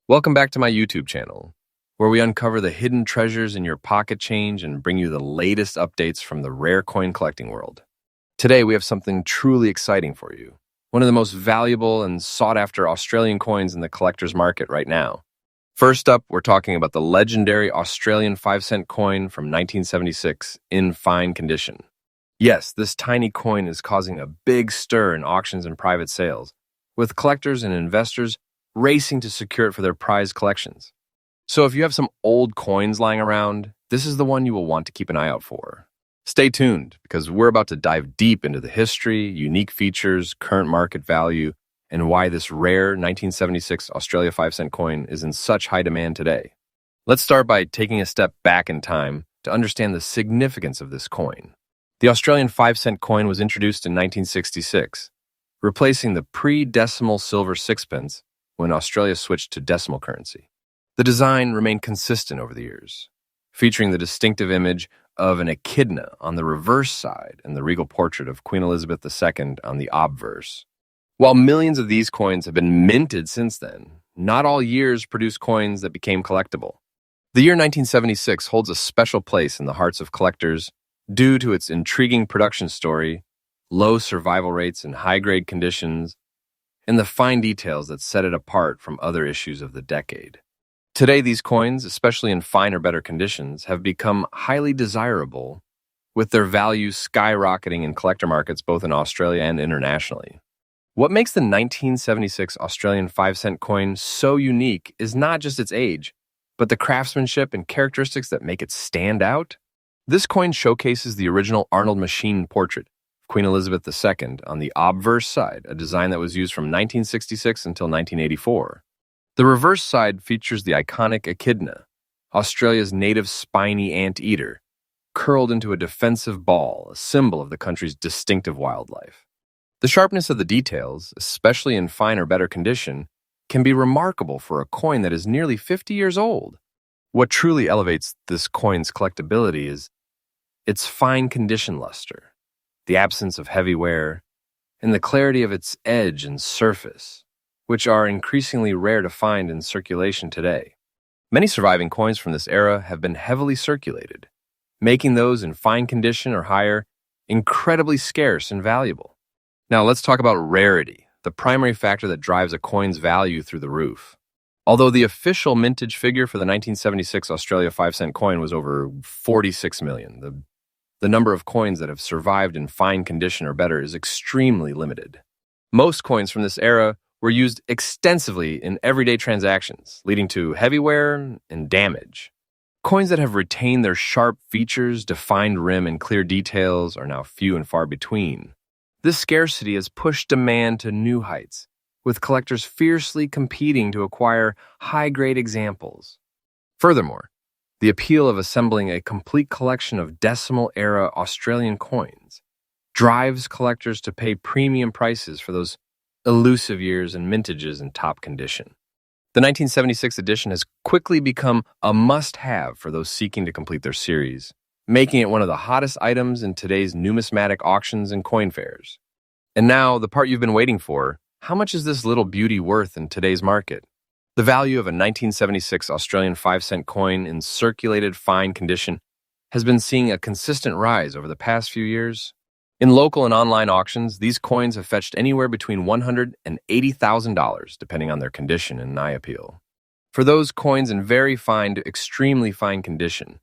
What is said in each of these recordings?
Welcome back to my YouTube channel, where we uncover the hidden treasures in your pocket change and bring you the latest updates from the rare coin collecting world. Today, we have something truly exciting for you. One of the most valuable and sought-after Australian coins in the collector's market right now. First up, we're talking about the legendary Australian 5-cent coin from 1976 in fine condition. Yes, this tiny coin is causing a big stir in auctions and private sales, with collectors and investors racing to secure it for their prized collections. So if you have some old coins lying around, this is the one you will want to keep an eye out for. Stay tuned, because we're about to dive deep into the history, unique features, current market value, and why this rare 1976 Australia 5-cent coin is in such high demand today. Let's start by taking a step back in time to understand the significance of this coin. The Australian 5-cent coin was introduced in 1966, replacing the pre-decimal silver sixpence when Australia switched to decimal currency. The design remained consistent over the years, featuring the distinctive image of an echidna on the reverse side and the regal portrait of Queen Elizabeth II on the obverse. While millions of these coins have been minted since then, not all years produced coins that became collectible. The year 1976 holds a special place in the hearts of collectors due to its intriguing production story, low survival rates and high-grade conditions, and the fine details that set it apart from other issues of the decade. Today, these coins, especially in fine or better conditions, have become highly desirable, with their value skyrocketing in collector markets both in Australia and internationally. What makes the 1976 Australian 5-cent coin so unique is not just its age, but the craftsmanship and characteristics that make it stand out. This coin showcases the original Arnold Machin portrait, Queen Elizabeth II, on the obverse side, a design that was used from 1966 until 1984. The reverse side features the iconic echidna, Australia's native spiny anteater, curled into a defensive ball, a symbol of the country's distinctive wildlife. The sharpness of the details, especially in fine or better condition, can be remarkable for a coin that is nearly 50 years old. What truly elevates this coin's collectability is its fine condition luster, the absence of heavy wear, and the clarity of its edge and surface, which are increasingly rare to find in circulation today. Many surviving coins from this era have been heavily circulated, making those in fine condition or higher incredibly scarce and valuable. Now let's talk about rarity, the primary factor that drives a coin's value through the roof. Although the official mintage figure for the 1976 Australia 5-cent coin was over 46 million, the number of coins that have survived in fine condition or better is extremely limited. Most coins from this era were used extensively in everyday transactions, leading to heavy wear and damage. Coins that have retained their sharp features, defined rim, and clear details are now few and far between. This scarcity has pushed demand to new heights, with collectors fiercely competing to acquire high-grade examples. Furthermore, the appeal of assembling a complete collection of decimal-era Australian coins drives collectors to pay premium prices for those elusive years and mintages in top condition. The 1976 edition has quickly become a must-have for those seeking to complete their series, making it one of the hottest items in today's numismatic auctions and coin fairs. And now, the part you've been waiting for: how much is this little beauty worth in today's market? The value of a 1976 Australian 5-cent coin in circulated fine condition has been seeing a consistent rise over the past few years. In local and online auctions, these coins have fetched anywhere between $100,000 and $80,000, depending on their condition and eye appeal. For those coins in very fine to extremely fine condition,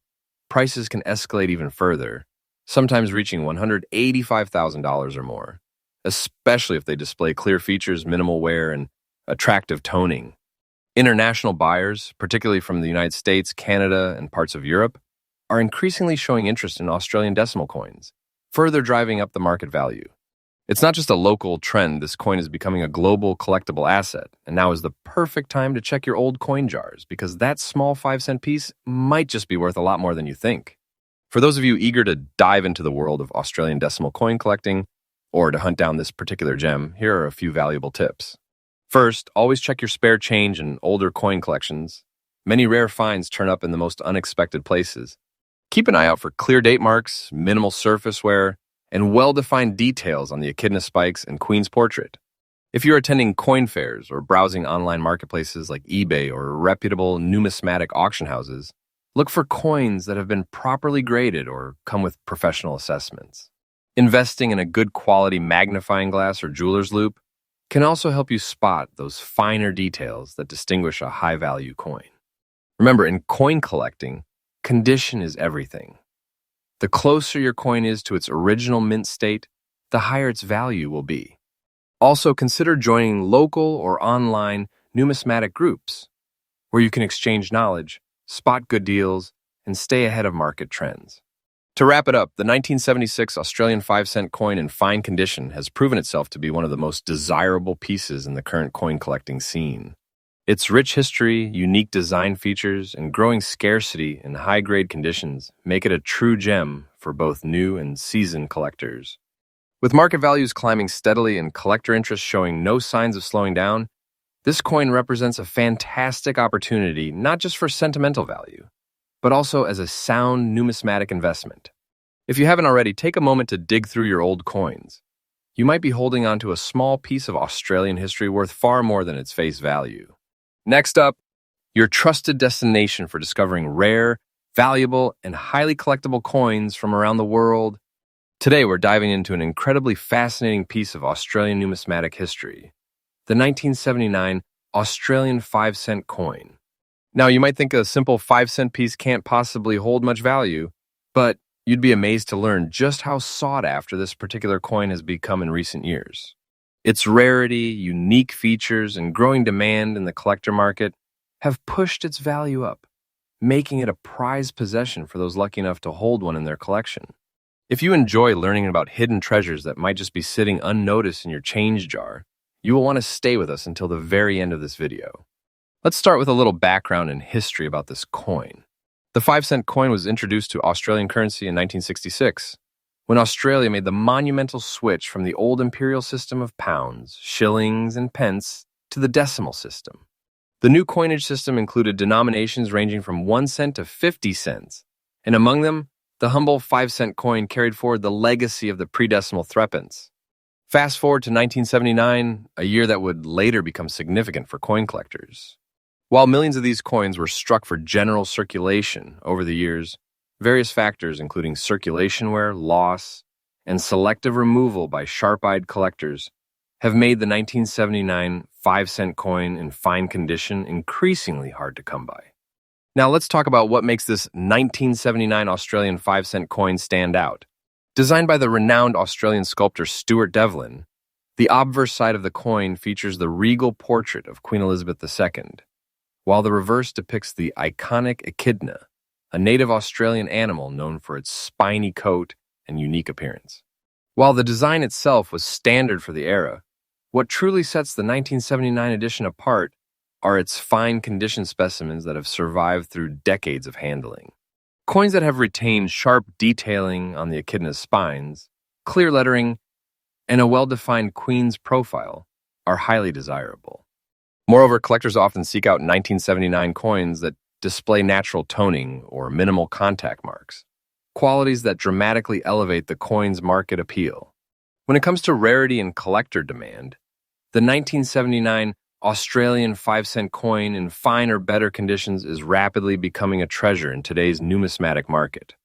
prices can escalate even further, sometimes reaching $185,000 or more, especially if they display clear features, minimal wear, and attractive toning. International buyers, particularly from the United States, Canada, and parts of Europe, are increasingly showing interest in Australian decimal coins, further driving up the market value. It's not just a local trend, this coin is becoming a global collectible asset, and now is the perfect time to check your old coin jars, because that small 5-cent piece might just be worth a lot more than you think. For those of you eager to dive into the world of Australian decimal coin collecting, or to hunt down this particular gem, here are a few valuable tips. First, always check your spare change in older coin collections. Many rare finds turn up in the most unexpected places. Keep an eye out for clear date marks, minimal surface wear, and well-defined details on the echidna spikes and queen's portrait. If you're attending coin fairs or browsing online marketplaces like eBay or reputable numismatic auction houses, look for coins that have been properly graded or come with professional assessments. Investing in a good quality magnifying glass or jeweler's loupe can also help you spot those finer details that distinguish a high-value coin. Remember, in coin collecting, condition is everything. The closer your coin is to its original mint state, the higher its value will be. Also, consider joining local or online numismatic groups where you can exchange knowledge, spot good deals, and stay ahead of market trends. To wrap it up, the 1976 Australian 5-cent coin in fine condition has proven itself to be one of the most desirable pieces in the current coin collecting scene. Its rich history, unique design features, and growing scarcity in high-grade conditions make it a true gem for both new and seasoned collectors. With market values climbing steadily and collector interest showing no signs of slowing down, this coin represents a fantastic opportunity not just for sentimental value, but also as a sound numismatic investment. If you haven't already, take a moment to dig through your old coins. You might be holding onto a small piece of Australian history worth far more than its face value. Next up, your trusted destination for discovering rare, valuable, and highly collectible coins from around the world. Today, we're diving into an incredibly fascinating piece of Australian numismatic history, the 1979 Australian 5-cent coin. Now, you might think a simple 5-cent piece can't possibly hold much value, but you'd be amazed to learn just how sought after this particular coin has become in recent years. Its rarity, unique features, and growing demand in the collector market have pushed its value up, making it a prized possession for those lucky enough to hold one in their collection. If you enjoy learning about hidden treasures that might just be sitting unnoticed in your change jar, you will want to stay with us until the very end of this video. Let's start with a little background and history about this coin. The 5-cent coin was introduced to Australian currency in 1966, when Australia made the monumental switch from the old imperial system of pounds, shillings, and pence to the decimal system. The new coinage system included denominations ranging from 1 cent to 50 cents, and among them, the humble 5-cent coin carried forward the legacy of the pre-decimal threepence. Fast forward to 1979, a year that would later become significant for coin collectors. While millions of these coins were struck for general circulation over the years, various factors including circulation wear, loss, and selective removal by sharp-eyed collectors have made the 1979 5-cent coin in fine condition increasingly hard to come by. Now let's talk about what makes this 1979 Australian 5-cent coin stand out. Designed by the renowned Australian sculptor Stuart Devlin, the obverse side of the coin features the regal portrait of Queen Elizabeth II, while the reverse depicts the iconic echidna, a native Australian animal known for its spiny coat and unique appearance. While the design itself was standard for the era, what truly sets the 1979 edition apart are its fine condition specimens that have survived through decades of handling. Coins that have retained sharp detailing on the echidna's spines, clear lettering, and a well-defined queen's profile are highly desirable. Moreover, collectors often seek out 1979 coins that display natural toning or minimal contact marks, qualities that dramatically elevate the coin's market appeal. When it comes to rarity and collector demand, the 1979 Australian 5-cent coin in fine or better conditions is rapidly becoming a treasure in today's numismatic market.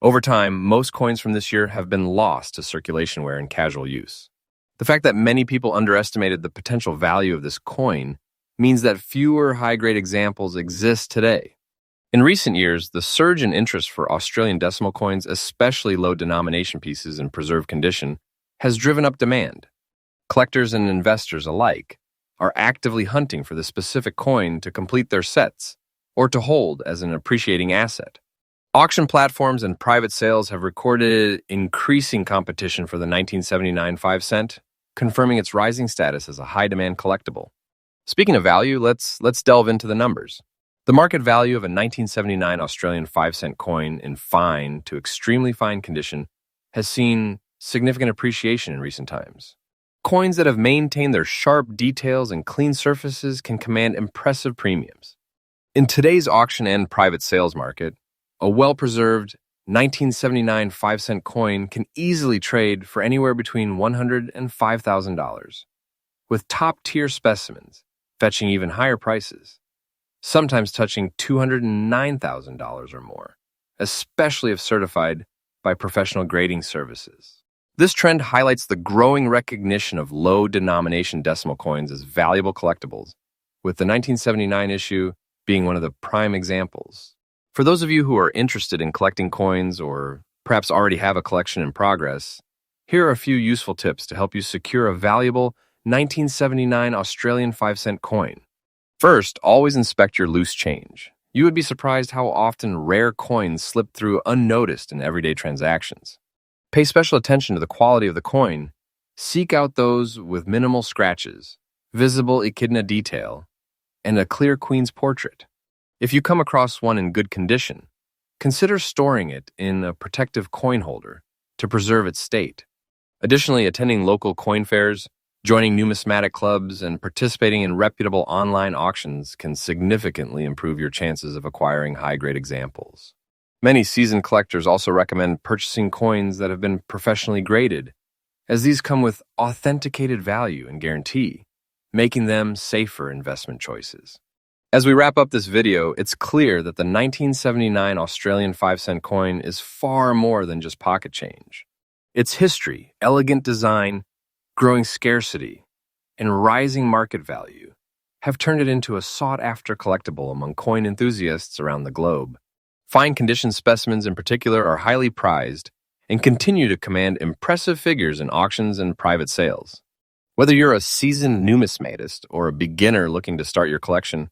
Over time, most coins from this year have been lost to circulation wear and casual use. The fact that many people underestimated the potential value of this coin means that fewer high-grade examples exist today. In recent years, the surge in interest for Australian decimal coins, especially low-denomination pieces in preserved condition, has driven up demand. Collectors and investors alike are actively hunting for the specific coin to complete their sets or to hold as an appreciating asset. Auction platforms and private sales have recorded increasing competition for the 1979 5-cent, confirming its rising status as a high-demand collectible. Speaking of value, let's delve into the numbers. The market value of a 1979 Australian 5-cent coin in fine to extremely fine condition has seen significant appreciation in recent times. Coins that have maintained their sharp details and clean surfaces can command impressive premiums. In today's auction and private sales market, a well-preserved 1979 5-cent coin can easily trade for anywhere between $100 and $5,000. with top-tier specimens fetching even higher prices, sometimes touching $209,000 or more, especially if certified by professional grading services. This trend highlights the growing recognition of low-denomination decimal coins as valuable collectibles, with the 1979 issue being one of the prime examples. For those of you who are interested in collecting coins or perhaps already have a collection in progress, here are a few useful tips to help you secure a valuable 1979 Australian 5-cent coin. First, always inspect your loose change. You would be surprised how often rare coins slip through unnoticed in everyday transactions. Pay special attention to the quality of the coin. Seek out those with minimal scratches, visible echidna detail, and a clear queen's portrait. If you come across one in good condition, consider storing it in a protective coin holder to preserve its state. Additionally, attending local coin fairs, joining numismatic clubs, and participating in reputable online auctions can significantly improve your chances of acquiring high-grade examples. Many seasoned collectors also recommend purchasing coins that have been professionally graded, as these come with authenticated value and guarantee, making them safer investment choices. As we wrap up this video, it's clear that the 1979 Australian 5-cent coin is far more than just pocket change. Its history, elegant design, growing scarcity, and rising market value have turned it into a sought-after collectible among coin enthusiasts around the globe. Fine condition specimens in particular are highly prized and continue to command impressive figures in auctions and private sales. Whether you're a seasoned numismatist or a beginner looking to start your collection,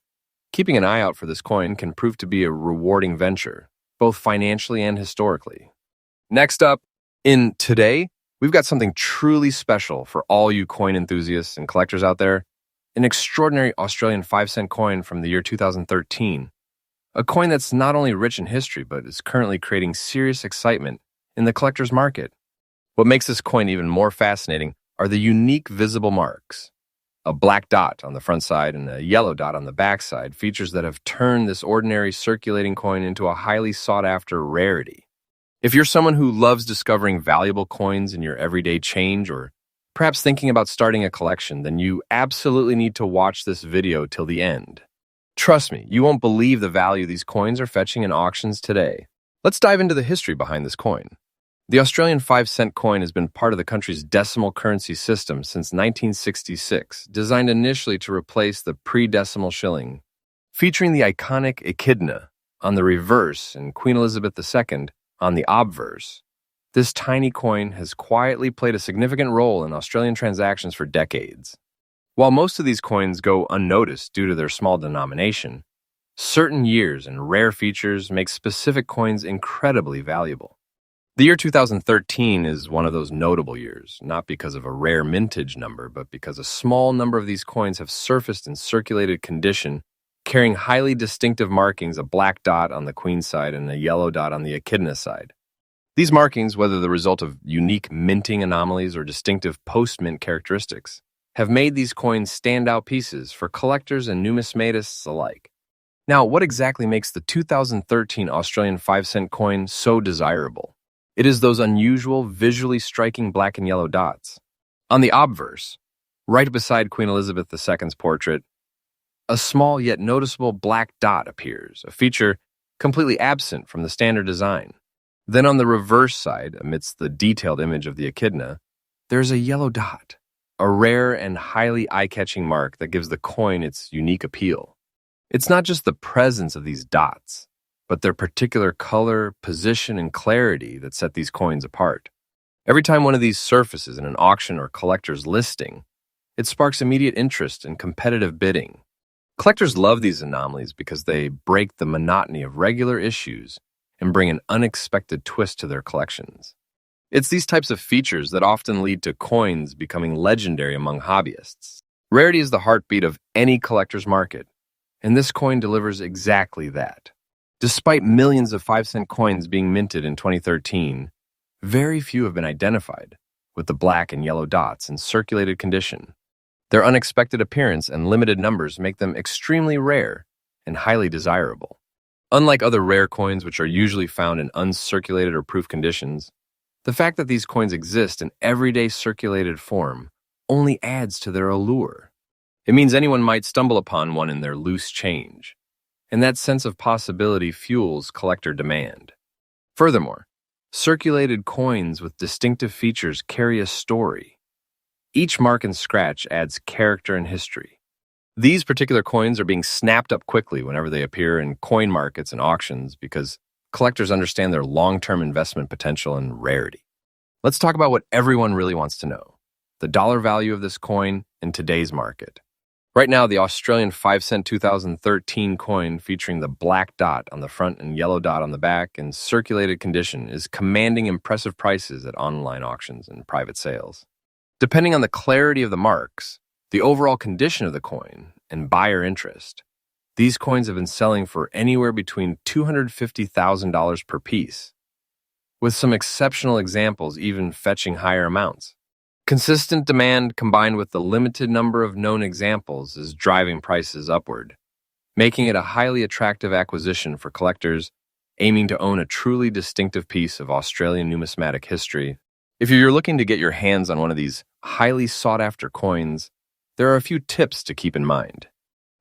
keeping an eye out for this coin can prove to be a rewarding venture, both financially and historically. Next up, in Today, we've got something truly special for all you coin enthusiasts and collectors out there, an extraordinary Australian 5-cent coin from the year 2013, a coin that's not only rich in history, but is currently creating serious excitement in the collector's market. What makes this coin even more fascinating are the unique visible marks. A black dot on the front side and a yellow dot on the back side, features that have turned this ordinary circulating coin into a highly sought-after rarity. If you're someone who loves discovering valuable coins in your everyday change, or perhaps thinking about starting a collection, then you absolutely need to watch this video till the end. Trust me, you won't believe the value these coins are fetching in auctions today. Let's dive into the history behind this coin. The Australian 5-cent coin has been part of the country's decimal currency system since 1966, designed initially to replace the pre-decimal shilling. Featuring the iconic echidna on the reverse and Queen Elizabeth II on the obverse, this tiny coin has quietly played a significant role in Australian transactions for decades. While most of these coins go unnoticed due to their small denomination, certain years and rare features make specific coins incredibly valuable. The year 2013 is one of those notable years, not because of a rare mintage number, but because a small number of these coins have surfaced in circulated condition, carrying highly distinctive markings, a black dot on the queen side and a yellow dot on the echidna side. These markings, whether the result of unique minting anomalies or distinctive post-mint characteristics, have made these coins standout pieces for collectors and numismatists alike. Now, what exactly makes the 2013 Australian 5-cent coin so desirable? It is those unusual, visually striking black and yellow dots. On the obverse, right beside Queen Elizabeth II's portrait, a small yet noticeable black dot appears, a feature completely absent from the standard design. Then on the reverse side, amidst the detailed image of the echidna, there's a yellow dot, a rare and highly eye-catching mark that gives the coin its unique appeal. It's not just the presence of these dots, but their particular color, position, and clarity that set these coins apart. Every time one of these surfaces in an auction or collector's listing, it sparks immediate interest and competitive bidding. Collectors love these anomalies because they break the monotony of regular issues and bring an unexpected twist to their collections. It's these types of features that often lead to coins becoming legendary among hobbyists. Rarity is the heartbeat of any collector's market, and this coin delivers exactly that. Despite millions of 5-cent coins being minted in 2013, very few have been identified with the black and yellow dots in circulated condition. Their unexpected appearance and limited numbers make them extremely rare and highly desirable. Unlike other rare coins, which are usually found in uncirculated or proof conditions, the fact that these coins exist in everyday circulated form only adds to their allure. It means anyone might stumble upon one in their loose change, and that sense of possibility fuels collector demand. Furthermore, circulated coins with distinctive features carry a story. Each mark and scratch adds character and history. These particular coins are being snapped up quickly whenever they appear in coin markets and auctions because collectors understand their long-term investment potential and rarity. Let's talk about what everyone really wants to know: the dollar value of this coin in today's market. Right now, the Australian 5-cent 2013 coin featuring the black dot on the front and yellow dot on the back in circulated condition is commanding impressive prices at online auctions and private sales. Depending on the clarity of the marks, the overall condition of the coin, and buyer interest, these coins have been selling for anywhere between $250,000 per piece, with some exceptional examples even fetching higher amounts. Consistent demand combined with the limited number of known examples is driving prices upward, making it a highly attractive acquisition for collectors aiming to own a truly distinctive piece of Australian numismatic history. If you're looking to get your hands on one of these highly sought-after coins, there are a few tips to keep in mind.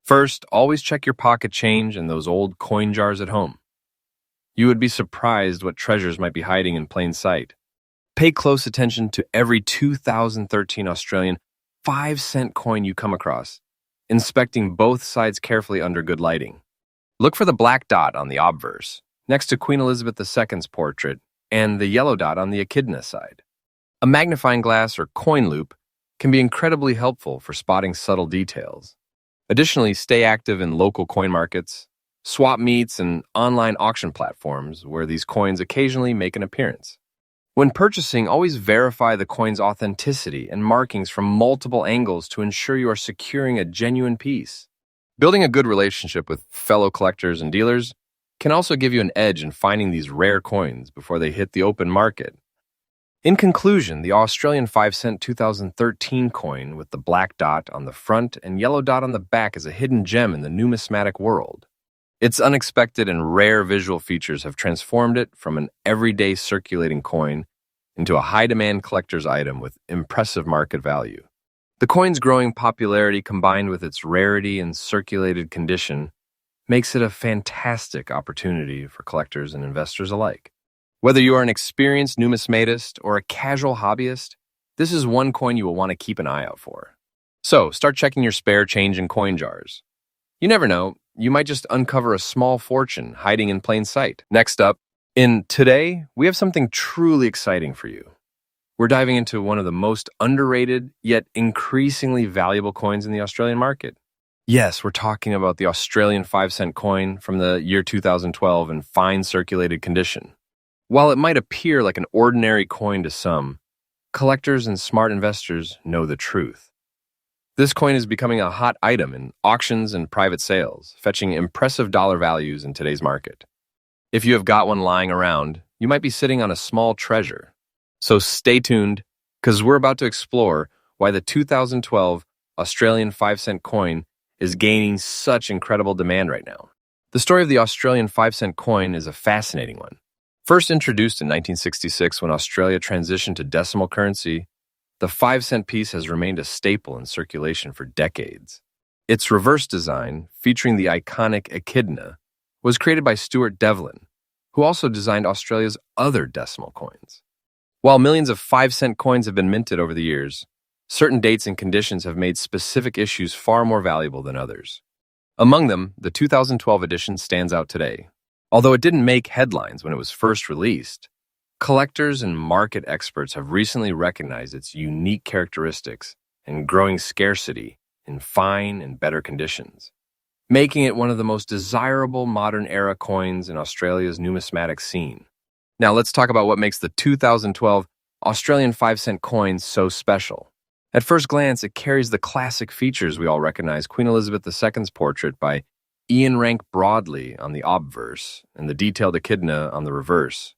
First, always check your pocket change and those old coin jars at home. You would be surprised what treasures might be hiding in plain sight. Pay close attention to every 2013 Australian 5-cent coin you come across, inspecting both sides carefully under good lighting. Look for the black dot on the obverse, next to Queen Elizabeth II's portrait, and the yellow dot on the echidna side. A magnifying glass or coin loop can be incredibly helpful for spotting subtle details. Additionally, stay active in local coin markets, swap meets, and online auction platforms where these coins occasionally make an appearance. When purchasing, always verify the coin's authenticity and markings from multiple angles to ensure you are securing a genuine piece. Building a good relationship with fellow collectors and dealers can also give you an edge in finding these rare coins before they hit the open market. In conclusion, the Australian 5-cent 2013 coin with the black dot on the front and yellow dot on the back is a hidden gem in the numismatic world. Its unexpected and rare visual features have transformed it from an everyday circulating coin into a high-demand collector's item with impressive market value. The coin's growing popularity combined with its rarity and circulated condition makes it a fantastic opportunity for collectors and investors alike. Whether you are an experienced numismatist or a casual hobbyist, this is one coin you will want to keep an eye out for. So, start checking your spare change and coin jars. You never know, you might just uncover a small fortune hiding in plain sight. Next up, Today, we have something truly exciting for you. We're diving into one of the most underrated, yet increasingly valuable coins in the Australian market. Yes, we're talking about the Australian 5-cent coin from the year 2012 in fine circulated condition. While it might appear like an ordinary coin to some, collectors and smart investors know the truth. This coin is becoming a hot item in auctions and private sales, fetching impressive dollar values in today's market. If you have got one lying around, you might be sitting on a small treasure. So stay tuned, because we're about to explore why the 2012 Australian 5-cent coin is gaining such incredible demand right now. The story of the Australian 5-cent coin is a fascinating one. First introduced in 1966 when Australia transitioned to decimal currency, the 5-cent piece has remained a staple in circulation for decades. Its reverse design, featuring the iconic echidna, was created by Stuart Devlin, who also designed Australia's other decimal coins. While millions of 5-cent coins have been minted over the years, certain dates and conditions have made specific issues far more valuable than others. Among them, the 2012 edition stands out today. Although it didn't make headlines when it was first released, collectors and market experts have recently recognized its unique characteristics and growing scarcity in fine and better conditions, making it one of the most desirable modern-era coins in Australia's numismatic scene. Now let's talk about what makes the 2012 Australian 5-cent coin so special. At first glance, it carries the classic features we all recognize: Queen Elizabeth II's portrait by Ian Rank Broadley on the obverse and the detailed echidna on the reverse.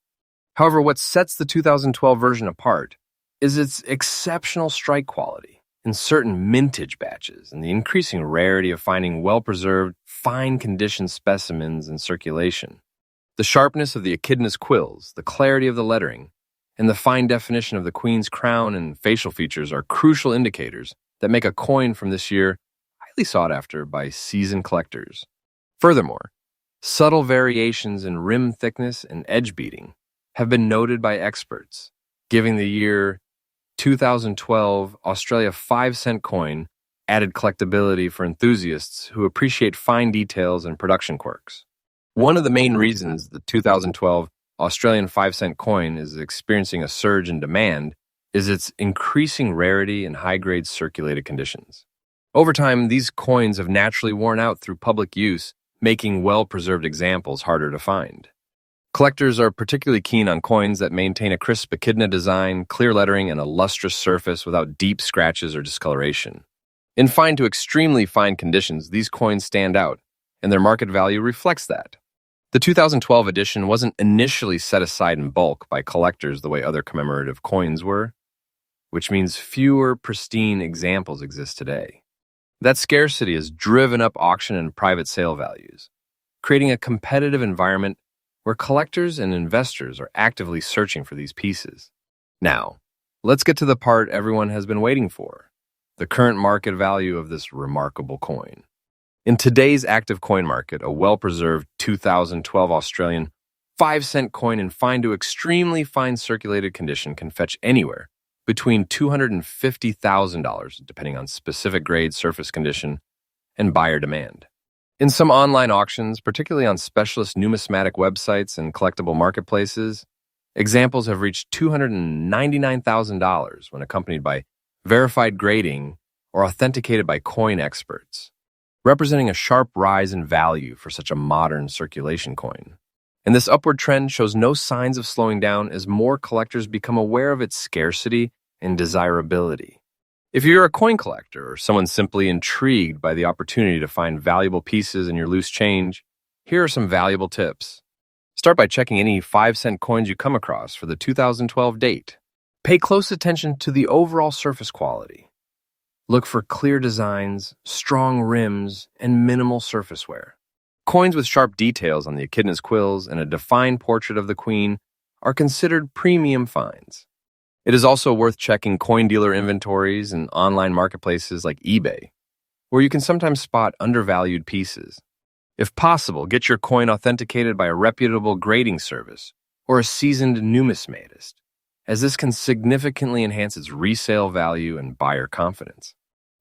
However, what sets the 2012 version apart is its exceptional strike quality in certain mintage batches and the increasing rarity of finding well-preserved, fine-condition specimens in circulation. The sharpness of the echidna's quills, the clarity of the lettering, and the fine definition of the Queen's crown and facial features are crucial indicators that make a coin from this year highly sought after by seasoned collectors. Furthermore, subtle variations in rim thickness and edge beating have been noted by experts, giving the year 2012 Australia 5-cent coin added collectability for enthusiasts who appreciate fine details and production quirks. One of the main reasons the 2012 Australian 5-cent coin is experiencing a surge in demand is its increasing rarity and high-grade circulated conditions. Over time, these coins have naturally worn out through public use, making well-preserved examples harder to find. Collectors are particularly keen on coins that maintain a crisp echidna design, clear lettering, and a lustrous surface without deep scratches or discoloration. In fine to extremely fine conditions, these coins stand out, and their market value reflects that. The 2012 edition wasn't initially set aside in bulk by collectors the way other commemorative coins were, which means fewer pristine examples exist today. That scarcity has driven up auction and private sale values, creating a competitive environment where collectors and investors are actively searching for these pieces. Now, let's get to the part everyone has been waiting for: the current market value of this remarkable coin. In today's active coin market, a well-preserved 2012 Australian 5-cent coin in fine to extremely fine circulated condition can fetch anywhere between $250,000, depending on specific grade, surface condition, and buyer demand. In some online auctions, particularly on specialist numismatic websites and collectible marketplaces, examples have reached $299,000 when accompanied by verified grading or authenticated by coin experts, representing a sharp rise in value for such a modern circulation coin. And this upward trend shows no signs of slowing down as more collectors become aware of its scarcity and desirability. If you're a coin collector or someone simply intrigued by the opportunity to find valuable pieces in your loose change, here are some valuable tips. Start by checking any 5-cent coins you come across for the 2012 date. Pay close attention to the overall surface quality. Look for clear designs, strong rims, and minimal surface wear. Coins with sharp details on the echidna's quills and a defined portrait of the Queen are considered premium finds. It is also worth checking coin dealer inventories and online marketplaces like eBay, where you can sometimes spot undervalued pieces. If possible, get your coin authenticated by a reputable grading service or a seasoned numismatist, as this can significantly enhance its resale value and buyer confidence.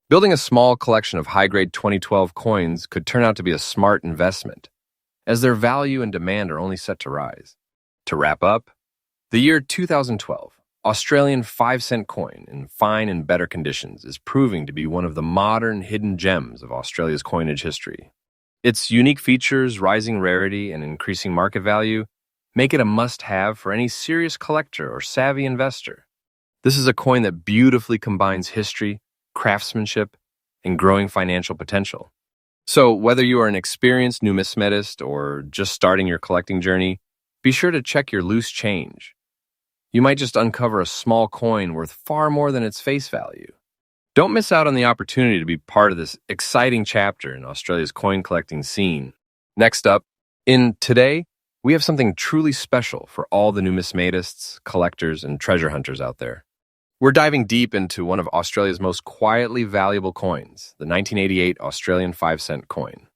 Building a small collection of high-grade 2012 coins could turn out to be a smart investment, as their value and demand are only set to rise. To wrap up, the year 2012 Australian 5-cent coin in fine and better conditions is proving to be one of the modern hidden gems of Australia's coinage history. Its unique features, rising rarity, and increasing market value make it a must-have for any serious collector or savvy investor. This is a coin that beautifully combines history, craftsmanship, and growing financial potential. So, whether you are an experienced numismatist or just starting your collecting journey, be sure to check your loose change. You might just uncover a small coin worth far more than its face value. Don't miss out on the opportunity to be part of this exciting chapter in Australia's coin collecting scene. Next up, in Today, we have something truly special for all the numismatists, collectors, and treasure hunters out there. We're diving deep into one of Australia's most quietly valuable coins, the 1988 Australian 5-cent coin.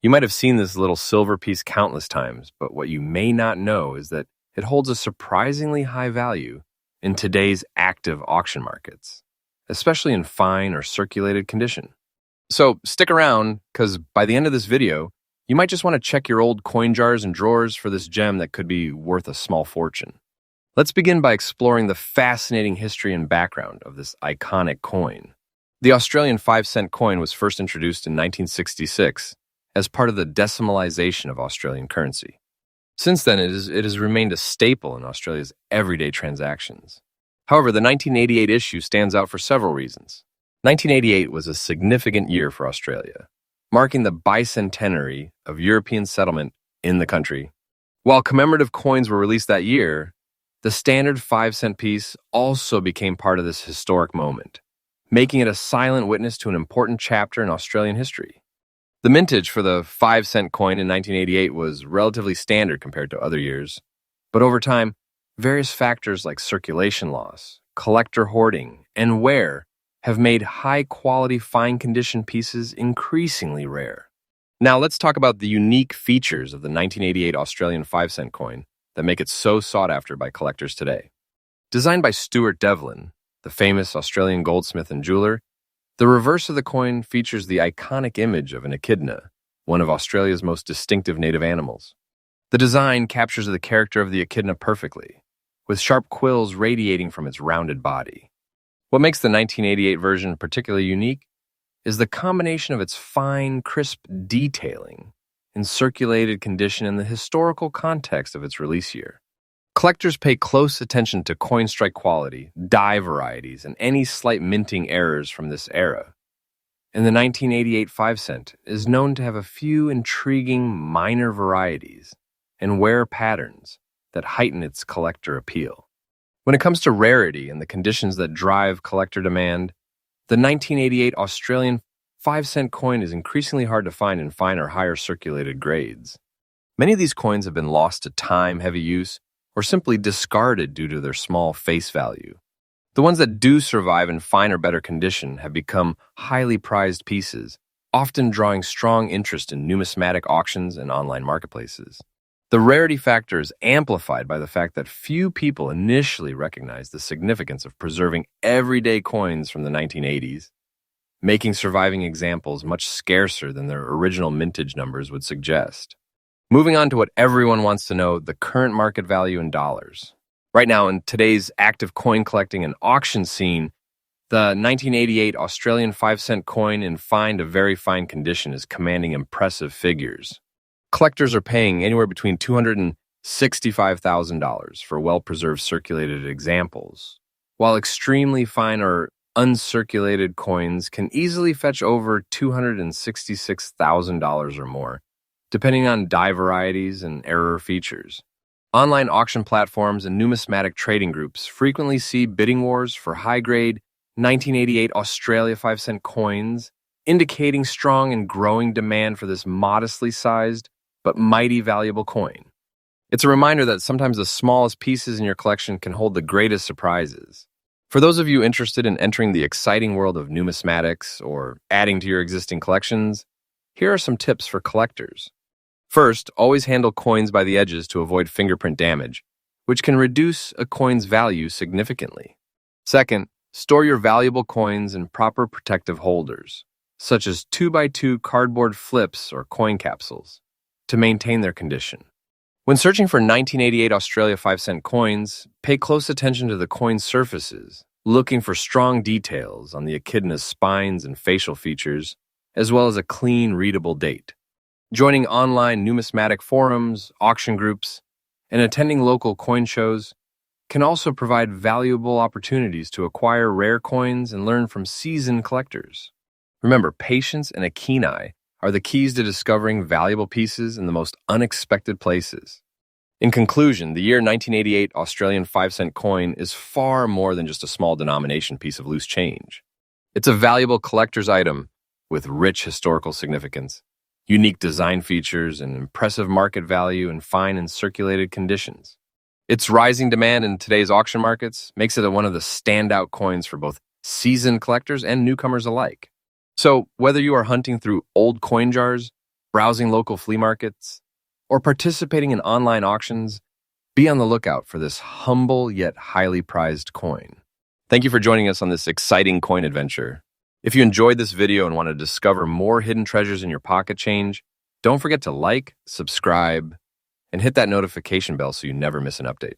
You might have seen this little silver piece countless times, but what you may not know is that it holds a surprisingly high value in today's active auction markets, especially in fine or circulated condition. So stick around, because by the end of this video, you might just want to check your old coin jars and drawers for this gem that could be worth a small fortune. Let's begin by exploring the fascinating history and background of this iconic coin. The Australian 5-cent coin was first introduced in 1966 as part of the decimalisation of Australian currency. Since then, it has remained a staple in Australia's everyday transactions. However, the 1988 issue stands out for several reasons. 1988 was a significant year for Australia, marking the bicentenary of European settlement in the country. While commemorative coins were released that year, the standard 5-cent piece also became part of this historic moment, making it a silent witness to an important chapter in Australian history. The mintage for the 5-cent coin in 1988 was relatively standard compared to other years, but over time, Various factors like circulation loss, collector hoarding, and wear have made high-quality, fine-condition pieces increasingly rare. Now let's talk about the unique features of the 1988 Australian 5-cent coin that make it so sought after by collectors today. Designed by Stuart Devlin, the famous Australian goldsmith and jeweler, the reverse of the coin features the iconic image of an echidna, one of Australia's most distinctive native animals. The design captures the character of the echidna perfectly, with sharp quills radiating from its rounded body. What makes the 1988 version particularly unique is the combination of its fine, crisp detailing in circulated condition and the historical context of its release year. Collectors pay close attention to coin strike quality, die varieties, and any slight minting errors from this era. And the 1988 5-cent is known to have a few intriguing minor varieties and wear patterns that heighten its collector appeal. When it comes to rarity and the conditions that drive collector demand, the 1988 Australian 5-cent coin is increasingly hard to find in finer, higher circulated grades. Many of these coins have been lost to time, heavy use, or simply discarded due to their small face value. The ones that do survive in finer, better condition have become highly prized pieces, often drawing strong interest in numismatic auctions and online marketplaces. The rarity factor is amplified by the fact that few people initially recognized the significance of preserving everyday coins from the 1980s, making surviving examples much scarcer than their original mintage numbers would suggest. Moving on to what everyone wants to know, the current market value in dollars. Right now, in today's active coin collecting and auction scene, the 1988 Australian 5-cent coin in fine to very fine condition is commanding impressive figures. Collectors are paying anywhere between $200,000 and $65,000 for well-preserved circulated examples, while extremely fine or uncirculated coins can easily fetch over $266,000 or more, depending on die varieties and error features. Online auction platforms and numismatic trading groups frequently see bidding wars for high-grade 1988 Australia 5-cent coins, indicating strong and growing demand for this modestly sized but mighty valuable coin. It's a reminder that sometimes the smallest pieces in your collection can hold the greatest surprises. For those of you interested in entering the exciting world of numismatics or adding to your existing collections, here are some tips for collectors. First, always handle coins by the edges to avoid fingerprint damage, which can reduce a coin's value significantly. Second, store your valuable coins in proper protective holders, such as 2x2 cardboard flips or coin capsules, to maintain their condition. When searching for 1988 Australia 5-cent coins, pay close attention to the coin's surfaces, looking for strong details on the echidna's spines and facial features, as well as a clean, readable date. Joining online numismatic forums, auction groups, and attending local coin shows can also provide valuable opportunities to acquire rare coins and learn from seasoned collectors. Remember, patience and a keen eye are the keys to discovering valuable pieces in the most unexpected places. In conclusion, the year 1988 Australian 5-cent coin is far more than just a small denomination piece of loose change. It's a valuable collector's item with rich historical significance, unique design features, and impressive market value in fine and circulated conditions. Its rising demand in today's auction markets makes it one of the standout coins for both seasoned collectors and newcomers alike. So, whether you are hunting through old coin jars, browsing local flea markets, or participating in online auctions, be on the lookout for this humble yet highly prized coin. Thank you for joining us on this exciting coin adventure. If you enjoyed this video and want to discover more hidden treasures in your pocket change, don't forget to like, subscribe, and hit that notification bell so you never miss an update.